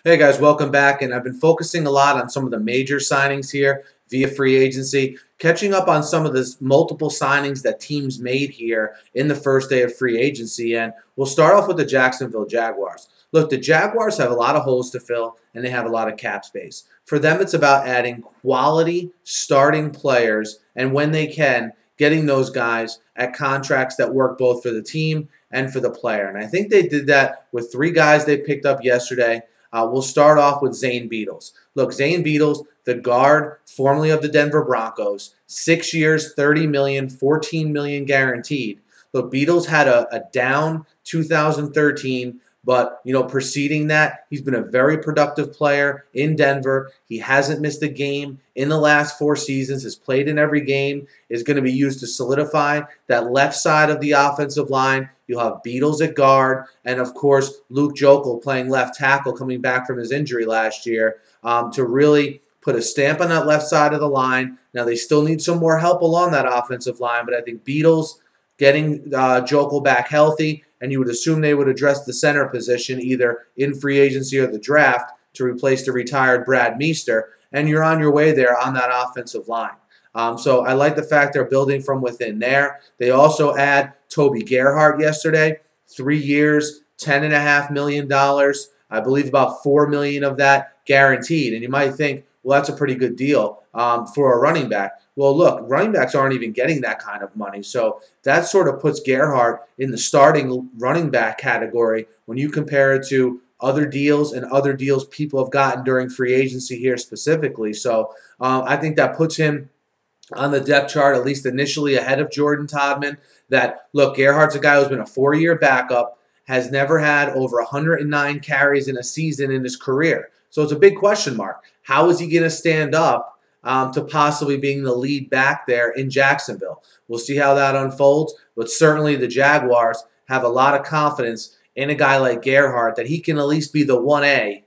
Hey guys, welcome back. And I've been focusing a lot on some of the major signings here via free agency, catching up on some of the multiple signings that teams made here in the first day of free agency. And we'll start off with the Jacksonville Jaguars. Look, the Jaguars have a lot of holes to fill and they have a lot of cap space. For them, it's about adding quality starting players and when they can, getting those guys at contracts that work both for the team and for the player. And I think they did that with three guys they picked up yesterday. We'll start off with Zane Beadles. Look, Zane Beadles, the guard formerly of the Denver Broncos, 6 years, $30 million, $14 million guaranteed. Look, Beadles had a down 2013, but preceding that, he's been a very productive player in Denver. He hasn't missed a game in the last 4 seasons, has played in every game, is going to be used to solidify that left side of the offensive line. You'll have Beadles at guard, and of course, Luke Joeckel playing left tackle coming back from his injury last year to really put a stamp on that left side of the line. Now, they still need some more help along that offensive line, but I think Beadles getting Joeckel back healthy, and you would assume they would address the center position either in free agency or the draft to replace the retired Brad Meester, and you're on your way there on that offensive line. So I like the fact they're building from within there. They also add Toby Gerhart yesterday, 3 years, $10.5 million. I believe about $4 million of that guaranteed. And you might think, well, that's a pretty good deal for a running back. Well, look, running backs aren't even getting that kind of money. So that sort of puts Gerhart in the starting running back category when you compare it to other deals and other deals people have gotten during free agency here specifically. So I think that puts him on the depth chart, at least initially, ahead of Jordan Todman. That, look, Gerhart's a guy who's been a 4-year backup, has never had over 109 carries in a season in his career. So it's a big question mark. How is he going to stand up to possibly being the lead back there in Jacksonville? We'll see how that unfolds, but certainly the Jaguars have a lot of confidence in a guy like Gerhart that he can at least be the 1A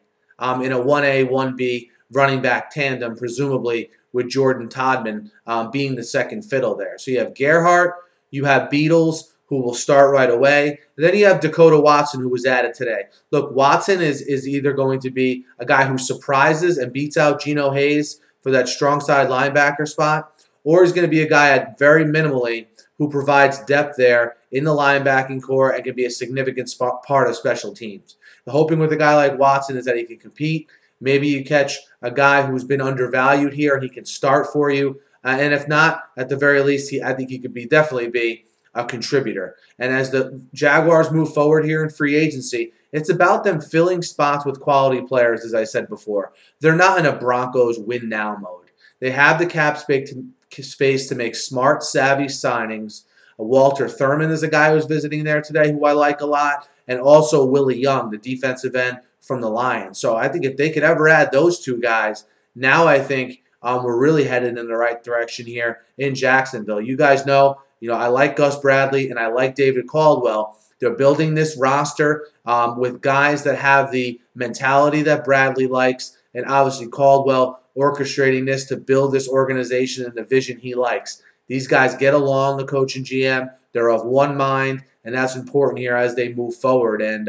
in a 1A, 1B running back tandem, presumably with Jordan Todman being the second fiddle there. So you have Gerhart, you have Beadles, who will start right away. And then you have Dekota Watson, who was added today. Look, Watson is either going to be a guy who surprises and beats out Geno Hayes for that strong side linebacker spot, or he's going to be a guy at very minimally who provides depth there in the linebacking core and can be a significant part of special teams. The hoping with a guy like Watson is that he can compete. Maybe you catch a guy who's been undervalued here and he can start for you. And if not, at the very least, I think he could definitely be a contributor. And as the Jaguars move forward here in free agency, it's about them filling spots with quality players, as I said before. They're not in a Broncos win-now mode. They have the cap space to make smart, savvy signings. Walter Thurman is a guy who's visiting there today who I like a lot, and also Willie Young, the defensive end from the Lions. So I think if they could ever add those two guys, now I think we're really headed in the right direction here in Jacksonville. You guys know, I like Gus Bradley and I like David Caldwell. They're building this roster with guys that have the mentality that Bradley likes, and obviously Caldwell orchestrating this to build this organization and the vision he likes. These guys get along, the coach and GM. They're of one mind, and that's important here as they move forward. And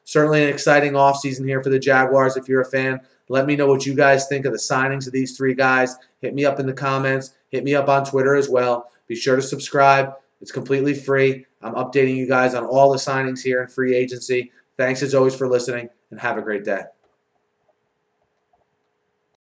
certainly an exciting offseason here for the Jaguars. If you're a fan, let me know what you guys think of the signings of these three guys. Hit me up in the comments. Hit me up on Twitter as well. Be sure to subscribe. It's completely free. I'm updating you guys on all the signings here in free agency. Thanks as always for listening, and have a great day.